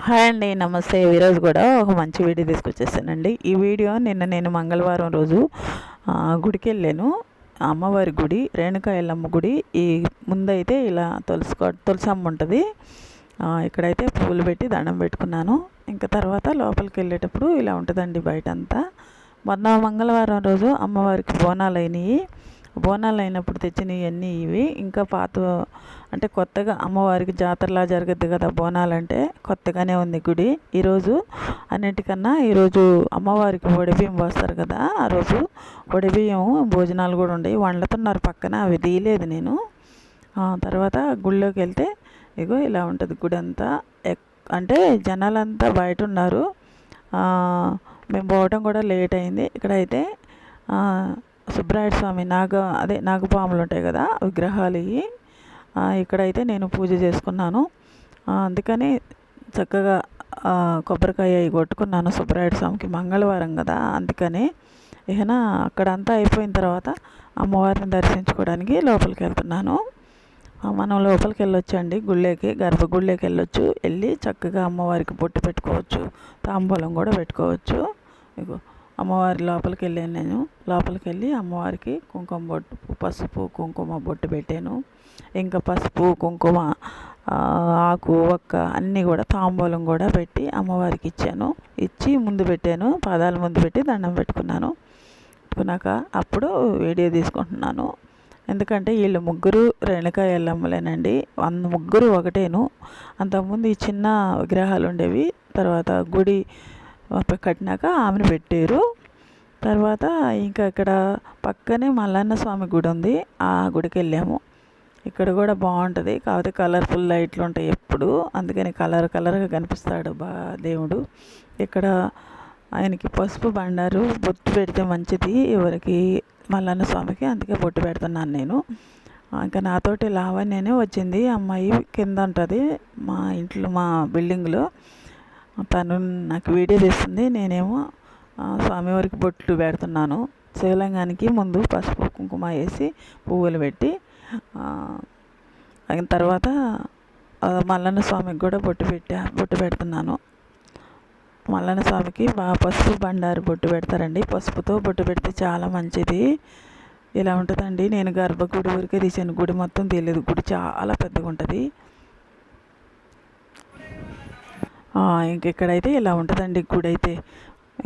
Hi అండి, నమస్తే. ఈరోజు కూడా ఒక మంచి వీడియో తీసుకొచ్చేసానండి. ఈ వీడియో నేను మంగళవారం రోజు గుడికి వెళ్ళాను. అమ్మవారి గుడి, రేణుకా ఎల్లమ్మ గుడి. ఈ ముందైతే ఇలా తులసమ్మ ఉంటుంది. ఇక్కడైతే పువ్వులు పెట్టి దండం పెట్టుకున్నాను. ఇంకా తర్వాత లోపలికి వెళ్ళేటప్పుడు ఇలా ఉంటుందండి బయట అంతా. మొన్న మంగళవారం రోజు అమ్మవారికి బోనాలు అయినాయి. బోనాలు అయినప్పుడు తెచ్చినవన్నీ ఇవి. ఇంకా పాత అంటే కొత్తగా అమ్మవారికి జాతరలా జరుగుద్ది కదా బోనాలు అంటే, కొత్తగానే ఉంది గుడి. ఈరోజు అన్నిటికన్నా ఈరోజు అమ్మవారికి వడిబియ్యం పోస్తారు కదా, ఆ రోజు వడిబియ్యం భోజనాలు కూడా ఉండేవి. వండుతున్నారు పక్కన, అవి తీయలేదు నేను. తర్వాత గుళ్ళోకి వెళ్తే ఇగో ఇలా ఉంటుంది గుడి అంతా. అంటే జనాలంతా బయట ఉన్నారు. మేము పోవడం కూడా లేట్ అయింది. ఇక్కడైతే సుబ్రాయుడు స్వామి నాగపాములు ఉంటాయి కదా విగ్రహాలు ఇవి. ఇక్కడైతే నేను పూజ చేసుకున్నాను. అందుకని చక్కగా కొబ్బరికాయ కొట్టుకున్నాను సుబ్రాయుడు స్వామికి. మంగళవారం కదా, అందుకని అక్కడంతా అయిపోయిన తర్వాత అమ్మవారిని దర్శించుకోవడానికి లోపలికి వెళ్తున్నాను. మనం లోపలికి వెళ్ళొచ్చండి, గుళ్ళేకి, గర్భగుళ్ళేకి వెళ్ళొచ్చు. వెళ్ళి చక్కగా అమ్మవారికి బొట్టు పెట్టుకోవచ్చు, తాంబూలం కూడా పెట్టుకోవచ్చు. ఇగో అమ్మవారి లోపలికి వెళ్ళాను నేను. లోపలికి వెళ్ళి అమ్మవారికి కుంకుమ బొట్టు, పసుపు కుంకుమ బొట్టు పెట్టాను. ఇంకా పసుపు కుంకుమ ఆకు ఒక్క అన్నీ కూడా తాంబూలం కూడా పెట్టి అమ్మవారికి ఇచ్చాను. ఇచ్చి ముందు పెట్టాను, పాదాల ముందు పెట్టి దండం పెట్టుకున్నాను. పెట్టుకున్నాక అప్పుడు వీడియో తీసుకుంటున్నాను. ఎందుకంటే వీళ్ళు ముగ్గురు రేణుకా ఎల్లమ్మలేనండి. ముగ్గురు ఒకటేను. అంతకుముందు ఈ చిన్న విగ్రహాలు ఉండేవి. తర్వాత గుడి కట్టినాక ఆమెను పెట్టారు. తర్వాత ఇంకా ఇక్కడ పక్కనే మల్లన్న స్వామి గుడి ఉంది, ఆ గుడికి వెళ్ళాము. ఇక్కడ కూడా బాగుంటుంది, కాకపోతే కలర్ఫుల్ లైట్లు ఉంటాయి ఎప్పుడు, అందుకని కలర్గా కనిపిస్తాడు దేవుడు. ఇక్కడ ఆయనకి పసుపు బండారు బొట్టు పెడితే మంచిది ఎవరికి, మల్లన్న స్వామికి. అందుకే బొట్టు పెడుతున్నాను నేను. ఇంకా నాతోటి లావణ్యనే వచ్చింది, అమ్మాయి కింద ఉంటుంది మా ఇంట్లో, మా బిల్డింగ్లో. తను నాకు వీడియో తీస్తుంది, నేనేమో స్వామివారికి బొట్లు పెడుతున్నాను. శివలింగానికి ముందు పసుపు కుంకుమ వేసి పువ్వులు పెట్టి, అయిన తర్వాత మల్లన్న స్వామికి కూడా బొట్టు పెడుతున్నాను. మల్లన్న స్వామికి పసుపు బండారు బొట్టు పెడతారండి. పసుపుతో బొట్టు పెడితే చాలా మంచిది. ఇలా ఉంటుందండి. నేను గర్భగుడి ఊరికే తీసాను, గుడి మొత్తం తెలియదు. గుడి చాలా పెద్దగా ఉంటుంది. ఇంకెక్కడైతే ఇలా ఉంటుందండి గుడి అయితే.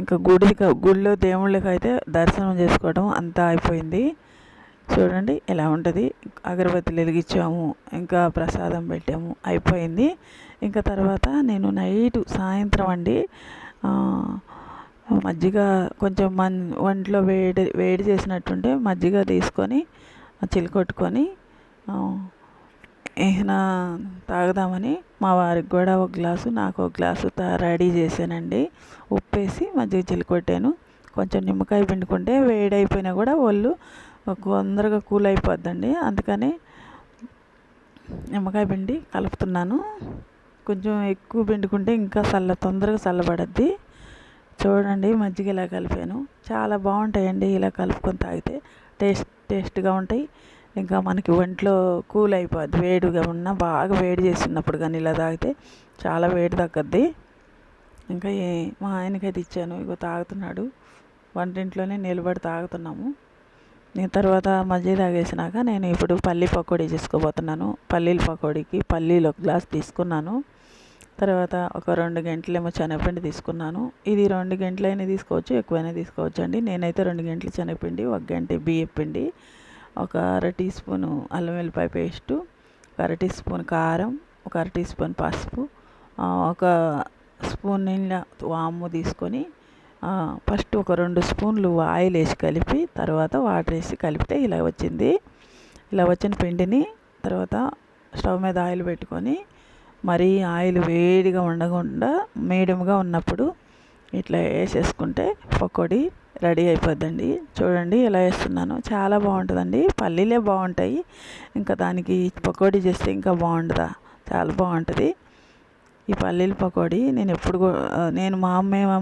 ఇంకా గుడిలో దేవుళ్ళకి అయితే దర్శనం చేసుకోవడం అంతా అయిపోయింది. చూడండి ఎలా ఉంటుంది. అగరబత్తులు వెలిగించాము, ఇంకా ప్రసాదం పెట్టాము, అయిపోయింది. ఇంకా తర్వాత నేను సాయంత్రం అండి మజ్జిగ కొంచెం ఒంట్లో వేడి చేసినట్టుంటే మజ్జిగ తీసుకొని చిలుకొట్టుకొని తాగుదామని మా వారికి కూడా ఒక గ్లాసు, నాకు ఒక గ్లాసు రెడీ చేశానండి. ఉప్పేసి మజ్జిగ చిలుకొట్టాను. కొంచెం నిమ్మకాయ పిండుకుంటే వేడైపోయినా కూడా ఒళ్ళు తొందరగా కూల్ అయిపోద్దండి, అందుకని నిమ్మకాయ పిండి కలుపుతున్నాను. కొంచెం ఎక్కువ పిండుకుంటే ఇంకా తొందరగా చల్లబడద్ది. చూడండి మజ్జిగ ఇలా కలిపాను. చాలా బాగుంటాయండి ఇలా కలుపుకొని తాగితే, టేస్ట్గా ఉంటాయి. ఇంకా మనకి ఒంట్లో కూల్ అయిపోద్ది. వేడిగా బాగా వేడి చేస్తున్నప్పుడు కానీ ఇలా తాగితే చాలా వేడి తగ్గద్ది. ఇంకా మా ఆయనకైతే ఇచ్చాను, ఇగో తాగుతున్నాడు. వంటింట్లోనే నిలబడి తాగుతున్నాము. తర్వాత మజ్జిగ తాగేసినాక నేను ఇప్పుడు పల్లీ పకోడీ చేసుకోబోతున్నాను. పల్లీల పకోడీకి పల్లీలు ఒక గ్లాస్ తీసుకున్నాను. తర్వాత ఒక 2 గంటలేమో శనగపిండి తీసుకున్నాను. ఇది 2 గంటలైనా తీసుకోవచ్చు, ఎక్కువైనా తీసుకోవచ్చు అండి. నేనైతే 2 గంటలు శనగపిండి, 1 గంట బియ్యం పిండి, ఒక 1/2 టీ స్పూను అల్లం వెల్లిపాయ పేస్టు, 1/2 టీ స్పూన్ కారం, ఒక 1/2 టీ స్పూన్ పసుపు, ఒక స్పూన్ నిండా వాము తీసుకొని ఫస్ట్ ఒక 2 స్పూన్లు ఆయిల్ వేసి కలిపి, తర్వాత వాటర్ వేసి కలిపితే ఇలా వచ్చింది. ఇలా వచ్చిన పిండిని తర్వాత స్టవ్ మీద ఆయిల్ పెట్టుకొని, మరీ ఆయిల్ వేడిగా ఉండకుండా మీడియంగా ఉన్నప్పుడు ఇట్లా వేసేసుకుంటే పకోడీ రెడీ అయిపోద్దండి. చూడండి ఎలా వేస్తున్నాను, చాలా బాగుంటుందండి. పల్లీలే బాగుంటాయి, ఇంకా దానికి పకోడీ చేస్తే ఇంకా బాగుంటుందా, చాలా బాగుంటుంది ఈ పల్లీల పకోడీ. నేను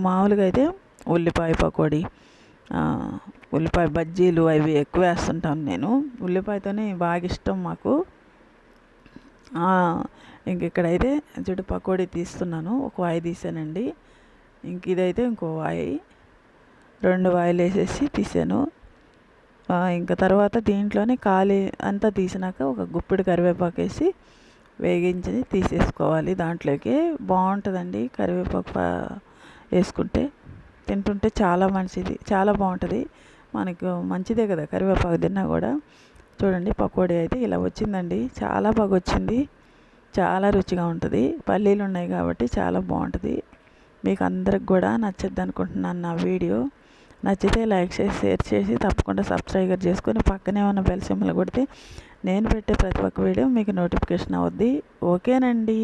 మామూలుగా అయితే ఉల్లిపాయ పకోడీ, ఉల్లిపాయ బజ్జీలు అవి ఎక్కువ వేస్తుంటాను నేను. ఉల్లిపాయతోనే బాగా ఇష్టం మాకు. ఇంక ఇక్కడైతే చూడు పకోడీ తీస్తున్నాను. ఒక వాయి తీసానండి. ఇంక ఇదైతే ఇంకో వాయి, 2 వాయిలు వేసేసి తీసాను. ఇంకా తర్వాత దీంట్లోనే ఖాళీ అంతా తీసినాక ఒక గుప్పిడి కరివేపాకు వేసి వేగించి తీసేసుకోవాలి. దాంట్లోకి బాగుంటుందండి కరివేపాకు వేసుకుంటే, తింటుంటే చాలా మంచిది, చాలా బాగుంటుంది. మనకు మంచిదే కదా కరివేపాకు తిన్నా కూడా. చూడండి పకోడీ అయితే ఇలా వచ్చిందండి, చాలా బాగా వచ్చింది, చాలా రుచిగా ఉంటుంది. పల్లీలు ఉన్నాయి కాబట్టి చాలా బాగుంటుంది. మీకు అందరికి కూడా నచ్చద్దు అనుకుంటున్నాను నా వీడియో. నచ్చితే లైక్ చేసి షేర్ చేసి తప్పకుండా సబ్స్క్రైబ్ చేసుకొని పక్కనే ఉన్న బెల్ సింబల్ కొడితే నేను పెట్టే ప్రతి ఒక్క వీడియో మీకు నోటిఫికేషన్ అవుద్ది. ఓకేనండి.